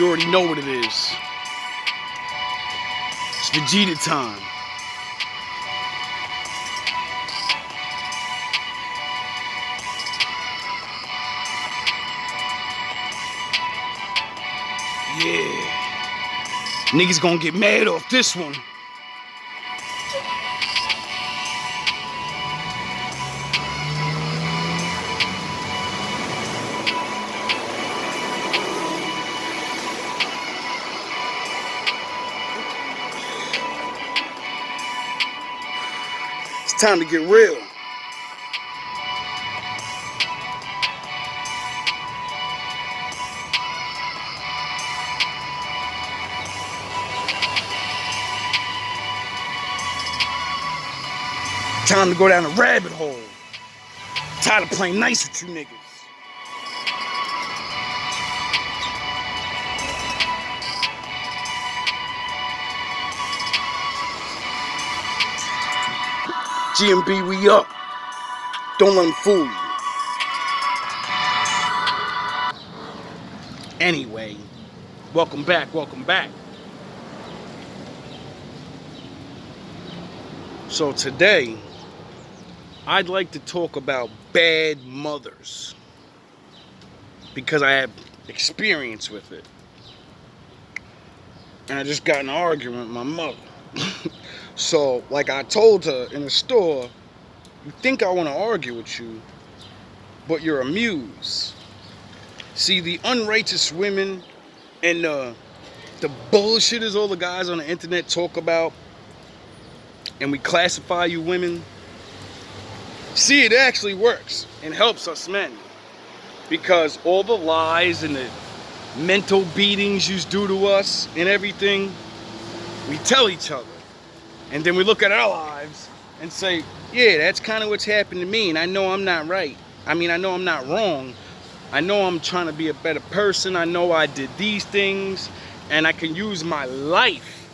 You already know what it is. It's Vegeta time. Yeah. Niggas gonna get mad off this one. It's time to get real. Time to go down a rabbit hole. Tired of playing nice with you niggas. GMB, we up. Don't let them fool you. Anyway, welcome back, welcome back. So today, I'd like to talk about bad mothers because I have experience with it. And I just got in an argument with my mother. So, like I told her in the store, you think I want to argue with you, but you're a muse. See, the unrighteous women and the bullshitters all the guys on the internet talk about, and we classify you women. See, it actually works and helps us men. Because all the lies and the mental beatings you do to us and everything, we tell each other. And then we look at our lives and say, yeah, that's kind of what's happened to me. And I know I'm not right. I mean, I know I'm not wrong. I know I'm trying to be a better person. I know I did these things. And I can use my life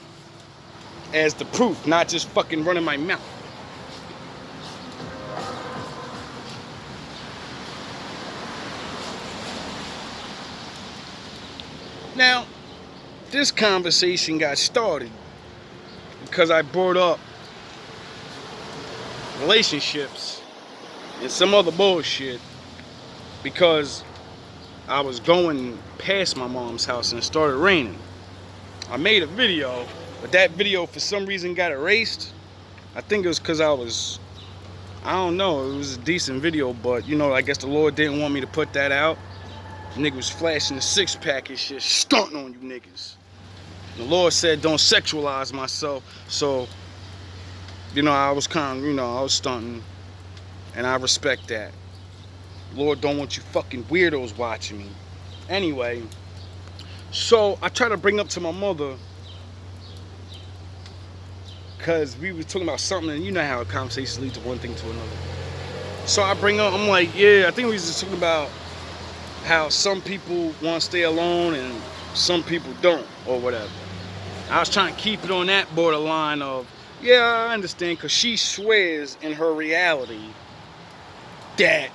as the proof, not just fucking running my mouth. Now, this conversation got started because I brought up relationships and some other bullshit because I was going past my mom's house and it started raining. I made a video, but that video for some reason got erased. I think it was because I don't know, it was a decent video, but you know, I guess the Lord didn't want me to put that out. The nigga was flashing the six-pack and shit, stunting on you niggas. The Lord said don't sexualize myself, so, you know, I was kind of, you know, I was stunting, and I respect that. Lord don't want you fucking weirdos watching me. Anyway, so I try to bring up to my mother, because we were talking about something, and you know how conversations lead to one thing to another. So I bring up, I'm like, yeah, I think we was just talking about how some people want to stay alone and some people don't, or whatever. I was trying to keep it on that borderline of, yeah, I understand, because she swears in her reality that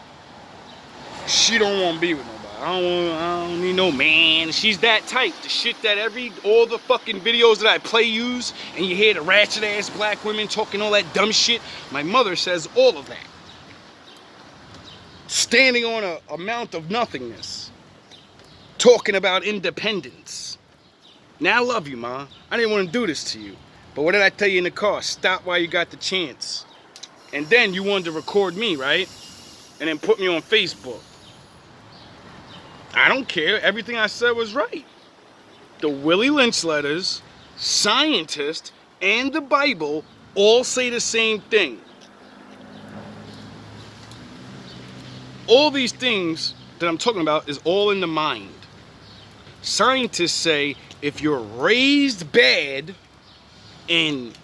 she don't want to be with nobody. I don't need no man. She's that type. The shit that all the fucking videos that I play use, and you hear the ratchet ass black women talking all that dumb shit. My mother says all of that. Standing on a amount of nothingness. Talking about independence. Now, I love you, Ma. I didn't want to do this to you. But what did I tell you in the car? Stop while you got the chance. And then you wanted to record me, right? And then put me on Facebook. I don't care. Everything I said was right. The Willie Lynch letters, scientists, and the Bible all say the same thing. All these things that I'm talking about is all in the mind. Scientists say if you're raised bad and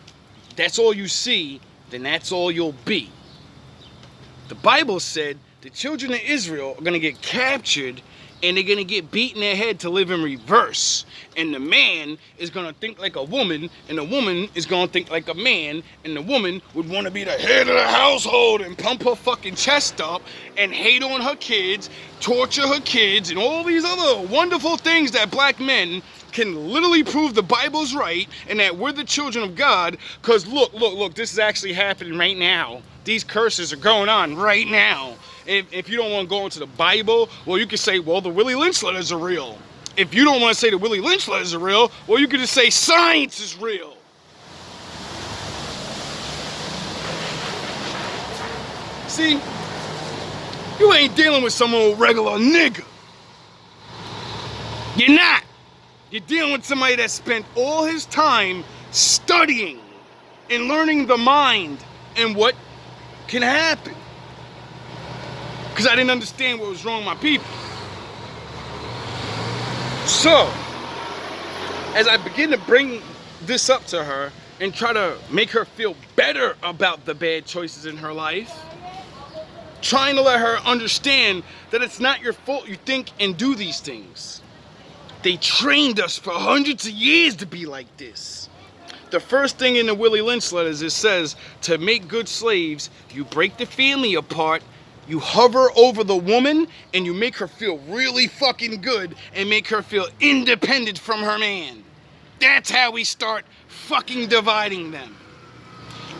that's all you see, then that's all you'll be. The Bible said the children of Israel are going to get captured and they're gonna get beat in their head to live in reverse. And the man is gonna think like a woman, and the woman is gonna think like a man, and the woman would wanna be the head of the household and pump her fucking chest up and hate on her kids, torture her kids, and all these other wonderful things that black men can literally prove the Bible's right and that we're the children of God. Because look, this is actually happening right now. These curses are going on right now. If you don't want to go into the Bible, well, you can say, well, the Willie Lynch letters are real. If you don't want to say the Willie Lynch letters are real, well, you can just say science is real. See, you ain't dealing with some old regular nigga. You're not. You're dealing with somebody that spent all his time studying and learning the mind and what can happen. Because I didn't understand what was wrong with my people. So, as I begin to bring this up to her and try to make her feel better about the bad choices in her life, trying to let her understand that it's not your fault you think and do these things. They trained us for hundreds of years to be like this. The first thing in the Willie Lynch letters, it says, to make good slaves, you break the family apart, you hover over the woman, and you make her feel really fucking good and make her feel independent from her man. That's how we start fucking dividing them.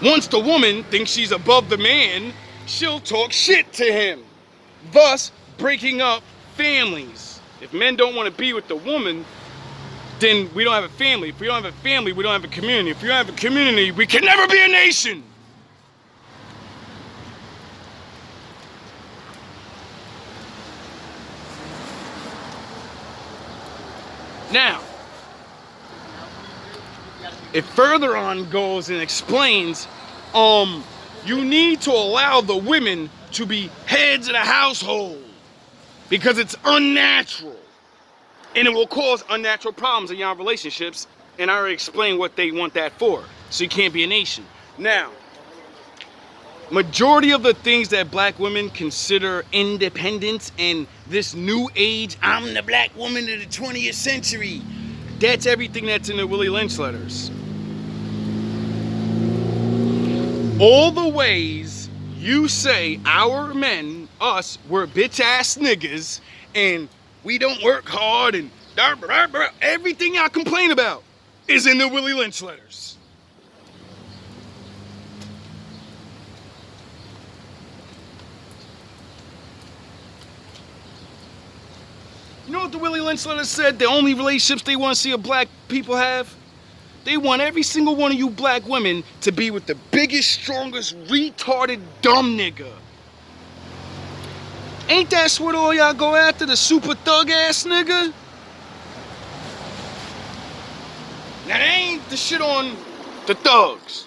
Once the woman thinks she's above the man, she'll talk shit to him, thus breaking up families. If men don't want to be with the woman, then we don't have a family. If we don't have a family, we don't have a community. If we don't have a community, we can never be a nation. Now, it further on goes and explains, you need to allow the women to be heads of the household because it's unnatural. And it will cause unnatural problems in your relationships. And I already explained what they want that for. So you can't be a nation. Now, majority of the things that black women consider independence and this new age, I'm the black woman of the 20th century, that's everything that's in the Willie Lynch letters. All the ways you say our men, us, we're bitch ass niggas and we don't work hard and everything y'all complain about is in the Willie Lynch letters. You know what the Willie Lynch letters said? The only relationships they want to see a black people have? They want every single one of you black women to be with the biggest, strongest, retarded, dumb nigga. Ain't that what all y'all go after, the super thug ass nigga? Now that ain't the shit on the thugs.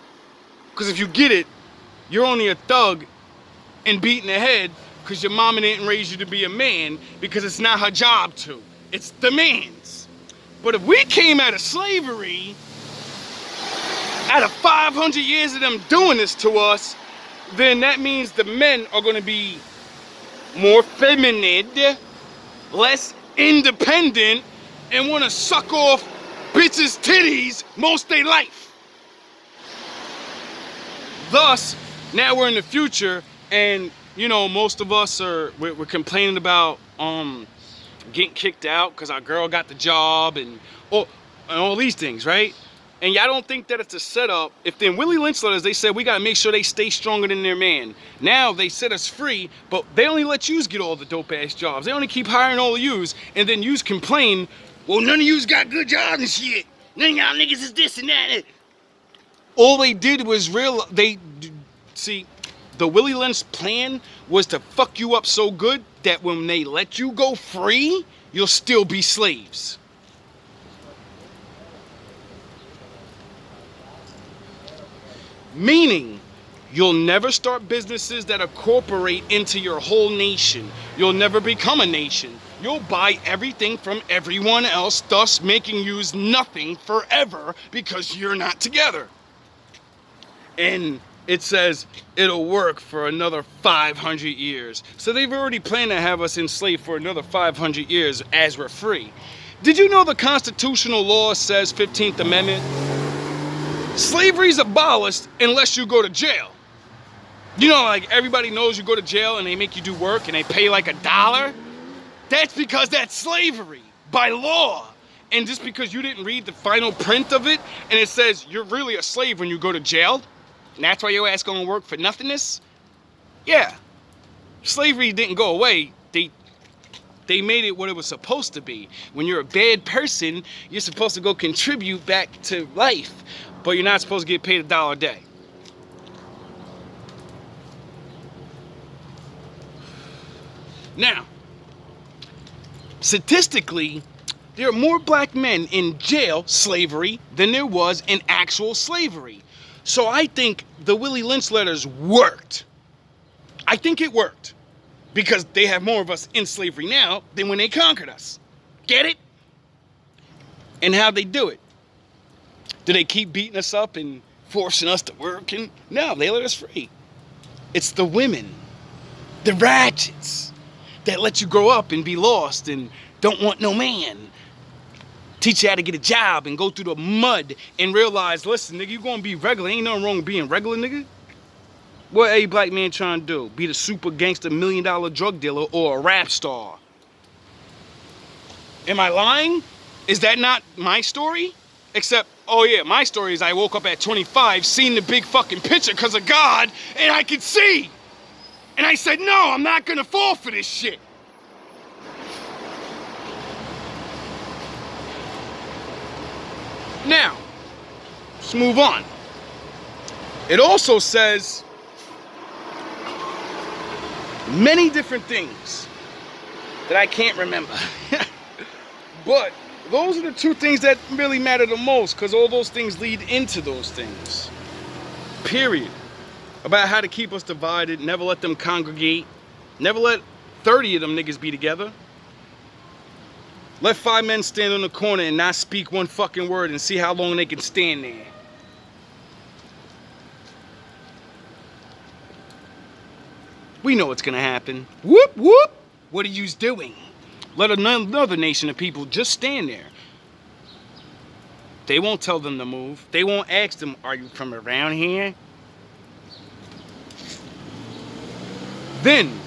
Because if you get it, you're only a thug and beat in the head because your mama didn't raise you to be a man because it's not her job to. It's the man's. But if we came out of slavery, out of 500 years of them doing this to us, then that means the men are going to be more feminine, less independent, and want to suck off bitches' titties most their life. Thus, now we're in the future, and you know, most of us we're complaining about getting kicked out because our girl got the job and all these things, right? And y'all don't think that it's a setup. If in Willie Lynch letters they said we gotta make sure they stay stronger than their man. Now they set us free, but they only let yous get all the dope ass jobs. They only keep hiring all of yous, and then yous complain, well, none of yous got good jobs and shit. None of y'all niggas is this and that. All they did was see, the Willie Lynch plan was to fuck you up so good that when they let you go free, you'll still be slaves. Meaning, you'll never start businesses that incorporate into your whole nation. You'll never become a nation. You'll buy everything from everyone else, thus making you nothing forever because you're not together. And it says it'll work for another 500 years. So they've already planned to have us enslaved for another 500 years as we're free. Did you know the constitutional law says, 15th Amendment, slavery's abolished unless you go to jail? You know, like everybody knows you go to jail and they make you do work and they pay like $1. That's because that's slavery by law. And just because you didn't read the final print of it and it says you're really a slave when you go to jail, and that's why your ass gonna work for nothingness? Yeah. Slavery didn't go away. They made it what it was supposed to be. When you're a bad person, you're supposed to go contribute back to life, but you're not supposed to get paid $1 a day. Now, statistically, there are more black men in jail slavery than there was in actual slavery. So I think the Willie Lynch letters worked. I think it worked. Because they have more of us in slavery now than when they conquered us. Get it? And how'd they do it? Do they keep beating us up and forcing us to work? And no, they let us free. It's the women, the ratchets, that let you grow up and be lost and don't want no man. Teach you how to get a job and go through the mud and realize, listen, nigga, you gonna be regular. Ain't nothing wrong with being regular, nigga. What a black man trying to do? Be the super gangster $1 million drug dealer or a rap star? Am I lying? Is that not my story? Except, oh yeah, my story is I woke up at 25, seen the big fucking picture because of God, and I could see. And I said, no, I'm not gonna fall for this shit. Now, let's move on. It also says many different things that I can't remember. But those are the two things that really matter the most, because all those things lead into those things. Period. About how to keep us divided, never let them congregate, never let 30 of them niggas be together. Let 5 men stand on the corner and not speak one fucking word and see how long they can stand there. We know what's gonna happen. Whoop, whoop. What are yous doing? Let another nation of people just stand there. They won't tell them to move. They won't ask them, are you from around here? Then,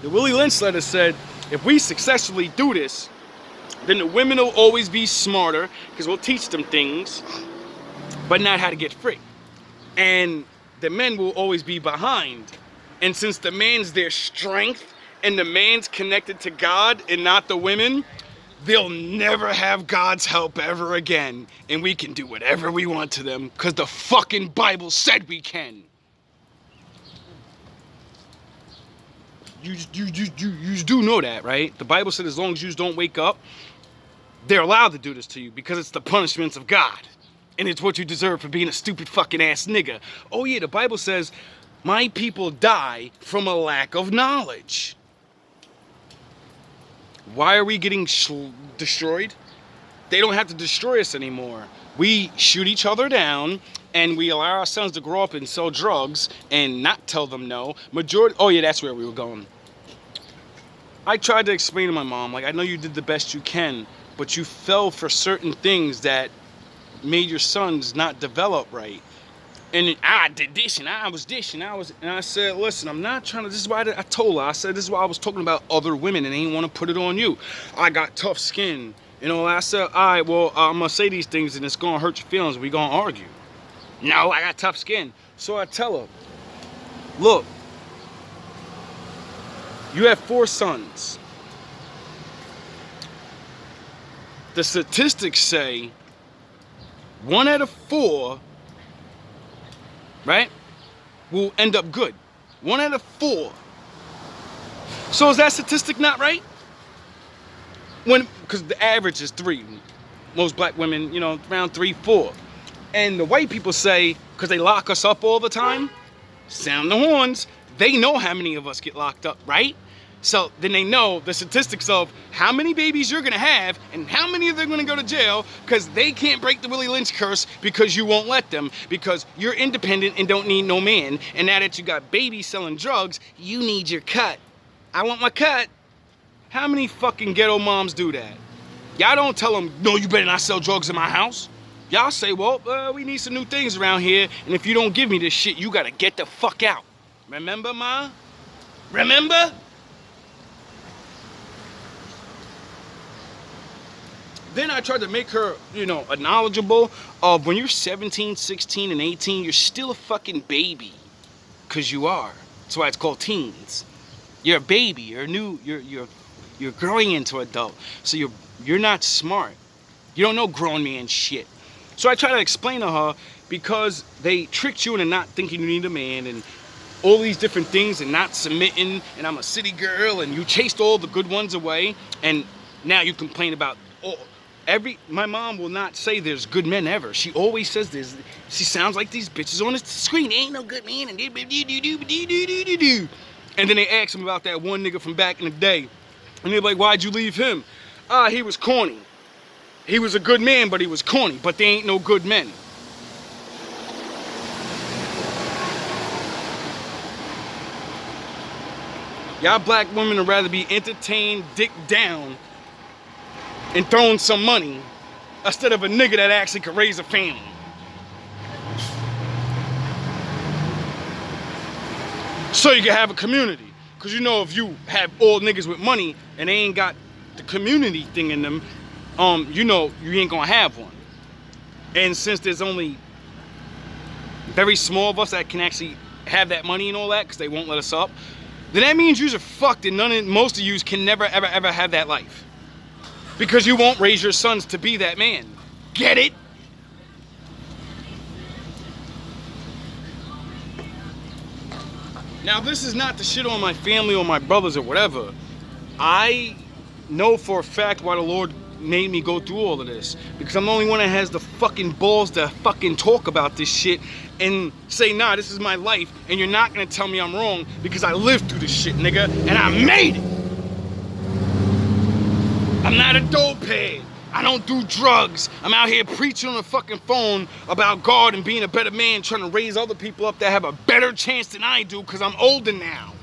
the Willie Lynch letter said, if we successfully do this, then the women will always be smarter, because we'll teach them things, but not how to get free. And the men will always be behind. And since the man's their strength, and the man's connected to God and not the women, they'll never have God's help ever again. And we can do whatever we want to them, because the fucking Bible said we can. You do know that, right? The Bible said as long as you don't wake up, they're allowed to do this to you because it's the punishments of God. And it's what you deserve for being a stupid fucking ass nigga. Oh yeah, the Bible says, my people die from a lack of knowledge. Why are we getting destroyed? They don't have to destroy us anymore. We shoot each other down and we allow our sons to grow up and sell drugs and not tell them no. Oh yeah, that's where we were going. I tried to explain to my mom, like, I know you did the best you can, but you fell for certain things that made your sons not develop right. And I did this and I was this and I said, listen, I'm not trying to, this is why I told her, I said, this is why I was talking about other women and I didn't want to put it on you. I got tough skin. You know, I said, all right, well, I'm going to say these things and it's going to hurt your feelings. We're going to argue. No, I got tough skin. So I tell her, look, you have 4 sons. The statistics say 1 out of 4, right, will end up good. 1 out of 4. So is that statistic not right? Because the average is 3. Most black women, you know, around 3, 4. And the white people say, because they lock us up all the time, sound the horns, they know how many of us get locked up, right? So then they know the statistics of how many babies you're gonna have and how many of them are gonna go to jail because they can't break the Willie Lynch curse because you won't let them, because you're independent and don't need no man. And now that you got babies selling drugs, you need your cut. I want my cut. How many fucking ghetto moms do that? Y'all don't tell them, no, you better not sell drugs in my house. Y'all say, well, we need some new things around here, and if you don't give me this shit, you gotta get the fuck out. Remember, Ma? Remember? Then I tried to make her, knowledgeable of when you're 17, 16, and 18, you're still a fucking baby. Cause you are. That's why it's called teens. You're a baby. You're growing into adult. So you're not smart. You don't know grown man shit. So I try to explain to her, because they tricked you into not thinking you need a man and all these different things and not submitting, and I'm a city girl, and you chased all the good ones away, and now you complain about my mom will not say there's good men ever. She always says this. She sounds like these bitches on the screen. There ain't no good man. And then they ask him about that one nigga from back in the day. And they're like, why'd you leave him? He was corny. He was a good man, but he was corny. But there ain't no good men. Y'all black women would rather be entertained, dick down, and throwing some money instead of a nigga that actually could raise a family. So you can have a community. Because if you have all niggas with money and they ain't got the community thing in them, you ain't gonna have one. And since there's only very small of us that can actually have that money and all that, because they won't let us up, then that means yous are fucked, and most of yous can never, ever, ever have that life. Because you won't raise your sons to be that man. Get it? Now, this is not to shit on my family or my brothers or whatever. I know for a fact why the Lord made me go through all of this. Because I'm the only one that has the fucking balls to fucking talk about this shit and say, nah, this is my life, and you're not gonna tell me I'm wrong because I lived through this shit, nigga, and I made it. I'm not a dopehead. I don't do drugs. I'm out here preaching on the fucking phone about God and being a better man, trying to raise other people up that have a better chance than I do because I'm older now.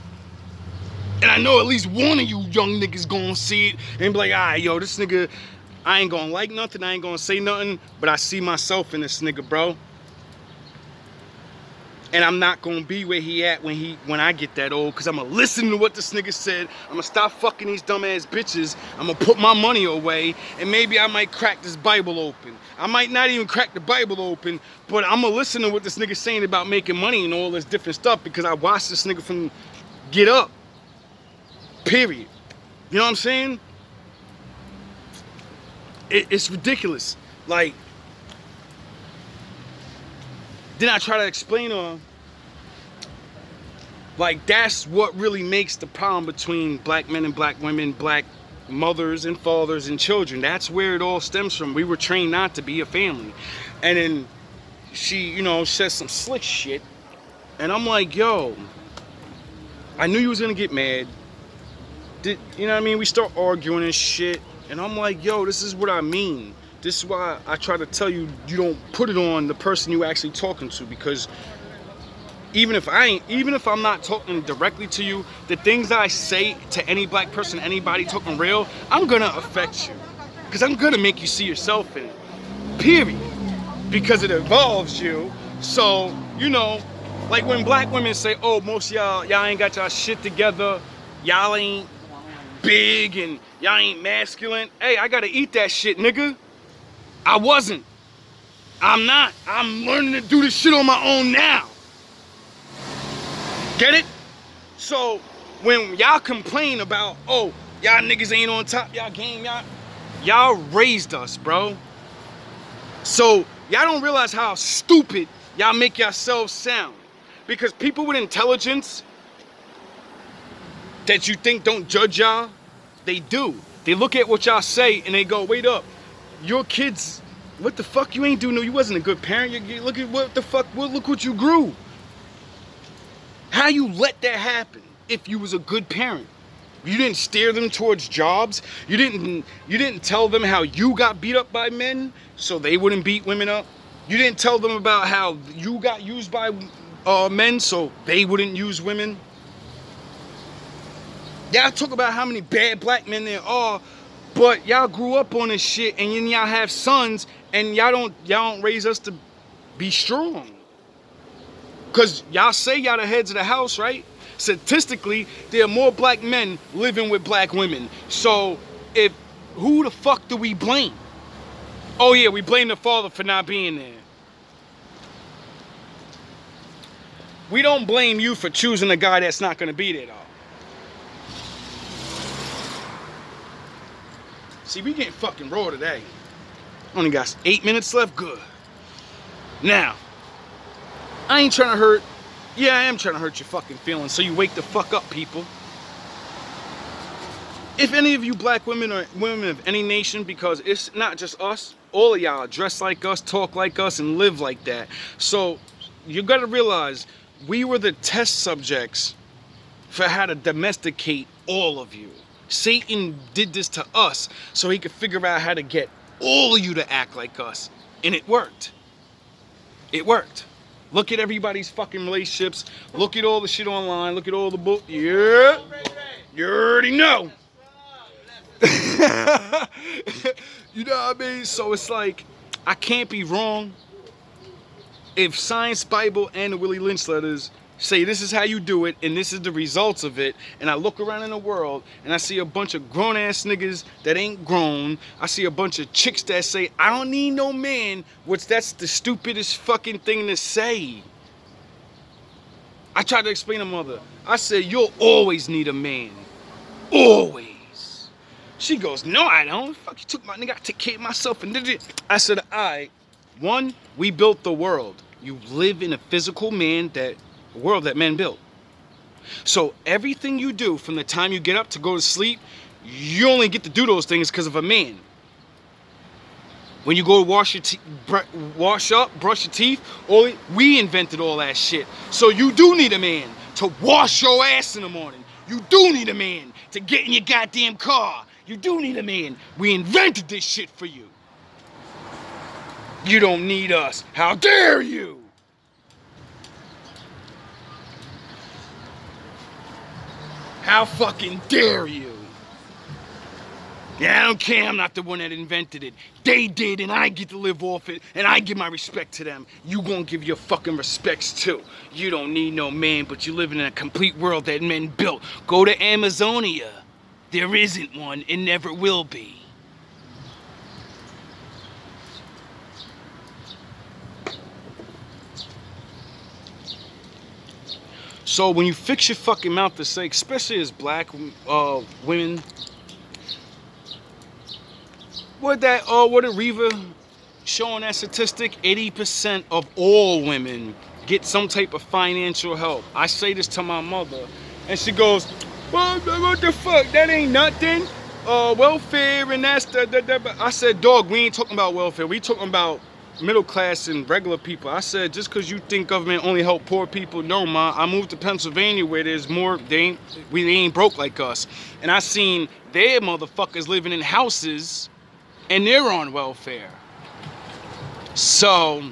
And I know at least one of you young niggas gonna see it and be like, alright, yo, this nigga, I ain't gonna like nothing, I ain't gonna say nothing, but I see myself in this nigga, bro. And I'm not gonna be where he at when I get that old, because I'm gonna listen to what this nigga said. I'm gonna stop fucking these dumbass bitches. I'm gonna put my money away, and maybe I might crack this Bible open. I might not even crack the Bible open, but I'm gonna listen to what this nigga's saying about making money and all this different stuff, because I watched this nigga from Get Up. Period. You know what I'm saying? It's ridiculous. Like, then I try to explain to him, like, that's what really makes the problem between black men and black women, black mothers and fathers and children. That's where it all stems from. We were trained not to be a family. And then she, says some slick shit. And I'm like, yo, I knew you was gonna get mad. You know what I mean? We start arguing and shit. And I'm like, yo, this is what I mean. This is why I try to tell you, you don't put it on the person you actually talking to, because even if I'm not talking directly to you, the things that I say to any black person, anybody talking real, I'm gonna affect you. Because I'm gonna make you see yourself in it. Period. Because it involves you. So, like when black women say, oh, most of y'all ain't got y'all shit together, y'all ain't big and y'all ain't masculine. Hey, I gotta eat that shit, nigga. I wasn't. I'm not. I'm learning to do this shit on my own now. Get it? So when y'all complain about, oh, y'all niggas ain't on top, y'all game, y'all raised us, bro. So y'all don't realize how stupid y'all make yourselves sound. Because people with intelligence that you think don't judge y'all, they do. They look at what y'all say and they go, wait up. Your kids, what the fuck you ain't do? No, you wasn't a good parent. You look at what the fuck, look what you grew. How you let that happen if you was a good parent? You didn't steer them towards jobs. You didn't tell them how you got beat up by men so they wouldn't beat women up. You didn't tell them about how you got used by men so they wouldn't use women. Y'all talk about how many bad black men there are, but y'all grew up on this shit, and then y'all have sons, and y'all don't raise us to be strong. Cause y'all say y'all the heads of the house, right? Statistically, there are more black men living with black women. So who the fuck do we blame? Oh yeah, we blame the father for not being there. We don't blame you for choosing a guy that's not gonna be there though. See, we getting fucking raw today. Only got 8 minutes left, good. Now, I ain't trying to hurt. Yeah, I am trying to hurt your fucking feelings, so you wake the fuck up, people. If any of you black women or women of any nation, because it's not just us, all of y'all dress like us, talk like us, and live like that. So you gotta realize we were the test subjects for how to domesticate all of you. Satan did this to us so he could figure out how to get all of you to act like us. And it worked. It worked. Look at everybody's fucking relationships. Look at all the shit online. Look at all the book. Yeah. You already know. You know what I mean? So it's like, I can't be wrong. If Science Bible and the Willie Lynch letters say this is how you do it and this is the results of it, and I look around in the world and I see a bunch of grown ass niggas that ain't grown, I see a bunch of chicks that say I don't need no man, which that's the stupidest fucking thing to say. I tried to explain to mother, I said you'll always need a man, always. She goes, no I don't, fuck you took my nigga, I take care of myself and did it. I said, alright, one, we built the world. You live in a physical world that men built. So everything you do from the time you get up to go to sleep, you only get to do those things because of a man. When you go to wash up, brush your teeth, we invented all that shit. So you do need a man to wash your ass in the morning. You do need a man to get in your goddamn car. You do need a man. We invented this shit for you. You don't need us. How dare you? How fucking dare you? Yeah, I don't care, I'm not the one that invented it. They did, and I get to live off it, and I give my respect to them. You gonna give your fucking respects too. You don't need no man, but you live in a complete world that men built. Go to Amazonia. There isn't one, and never will be. So when you fix your fucking mouth to say, especially as black women, what did Reva showing that statistic? 80% of all women get some type of financial help. I say this to my mother, and she goes, well, what the fuck? That ain't nothing. Welfare and that's the. I said, dog, we ain't talking about welfare. We talking about middle class and regular people. I said, just because you think government only help poor people, no, ma. I moved to Pennsylvania where there's more, they ain't broke like us. And I seen their motherfuckers living in houses and they're on welfare. So,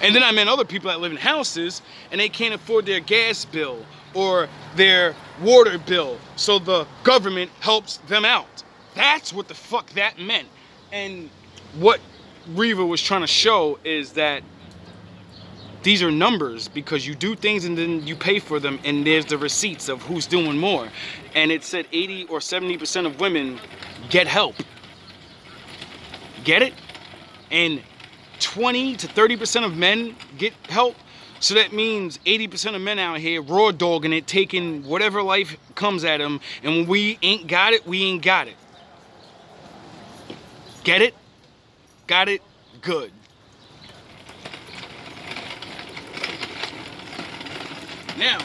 and then I met other people that live in houses and they can't afford their gas bill or their water bill. So the government helps them out. That's what the fuck that meant. And what Reva was trying to show is that these are numbers, because you do things and then you pay for them, and there's the receipts of who's doing more. And it said 80 or 70% of women get help. Get it? And 20 to 30% of men get help. So that means 80% of men out here raw dogging it, taking whatever life comes at them, and when we ain't got it, we ain't got it. Get it? Got it? Good. Now,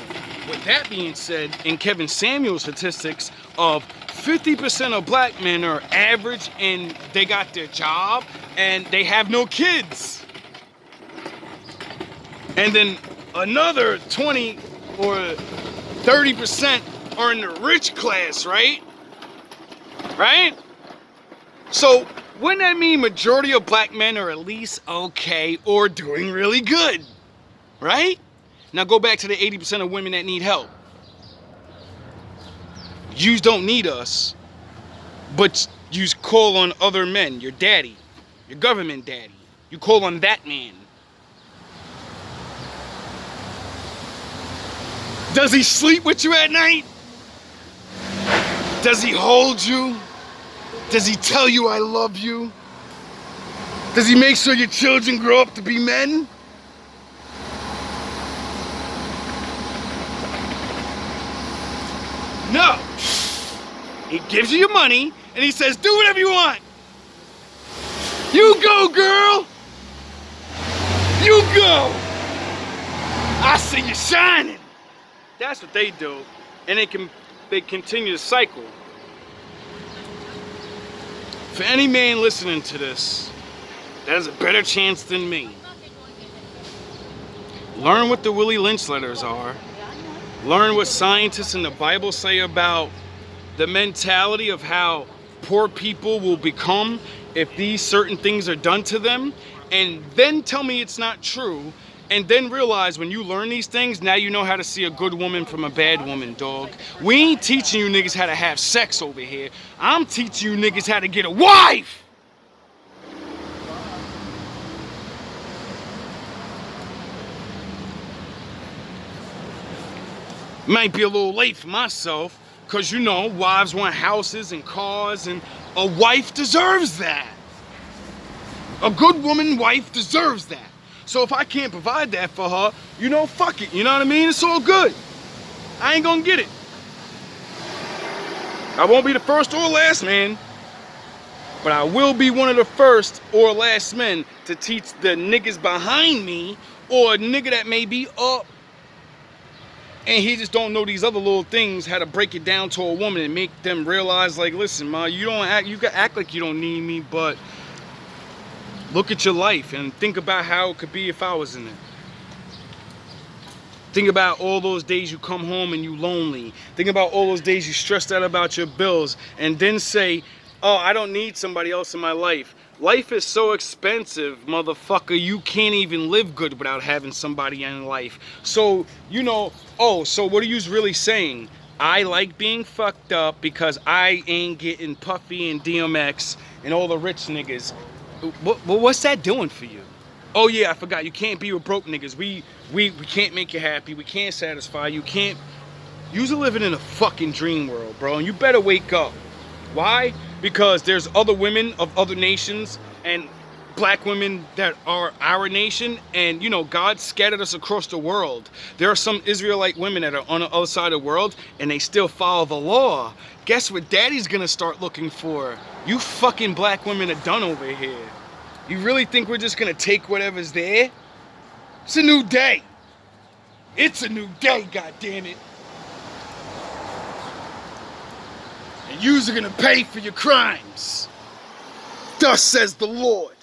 with that being said, in Kevin Samuel's statistics of 50% of black men are average and they got their job and they have no kids. And then another 20 or 30% are in the rich class, right? Right? So, wouldn't that mean majority of black men are at least okay or doing really good? Right? Now go back to the 80% of women that need help. Yous don't need us, but yous call on other men, your daddy, your government daddy. You call on that man. Does he sleep with you at night? Does he hold you? Does he tell you I love you? Does he make sure your children grow up to be men? No. He gives you your money and he says, do whatever you want. You go, girl. You go. I see you shining. That's what they do. And they continue the cycle. For any man listening to this that has a better chance than me, learn what the Willie Lynch letters are. Learn what scientists in the Bible say about the mentality of how poor people will become if these certain things are done to them, and then tell me it's not true, and then realize when you learn these things, now you know how to see a good woman from a bad woman, dog. We ain't teaching you niggas how to have sex over here. I'm teaching you niggas how to get a wife! Might be a little late for myself, because you know, wives want houses and cars, and a wife deserves that. A good woman wife deserves that. So if I can't provide that for her, you know, fuck it. You know what I mean? It's all good. I ain't gonna get it. I won't be the first or last man, but I will be one of the first or last men to teach the niggas behind me, or a nigga that may be up and he just don't know these other little things, how to break it down to a woman and make them realize, like, listen, ma, you can act like you don't need me, but look at your life and think about how it could be if I was in it. Think about all those days you come home and you lonely. Think about all those days you stressed out about your bills, and then say, oh, I don't need somebody else in my life. Life is so expensive, motherfucker, you can't even live good without having somebody in life. So, you know, oh, so what are you really saying? I like being fucked up because I ain't getting Puffy and DMX and all the rich niggas. What's that doing for you? Oh yeah, I forgot, you can't be with broke niggas. We can't make you happy, we can't satisfy you, can't. You're living in a fucking dream world, bro, and you better wake up. Why? Because there's other women of other nations and black women that are our nation, and you know, God scattered us across the world. There are some Israelite women that are on the other side of the world and they still follow the law. Guess what daddy's gonna start looking for? You fucking black women are done over here. You really think we're just gonna take whatever's there? It's a new day. It's a new day, goddammit. And yous are gonna pay for your crimes. Thus says the Lord.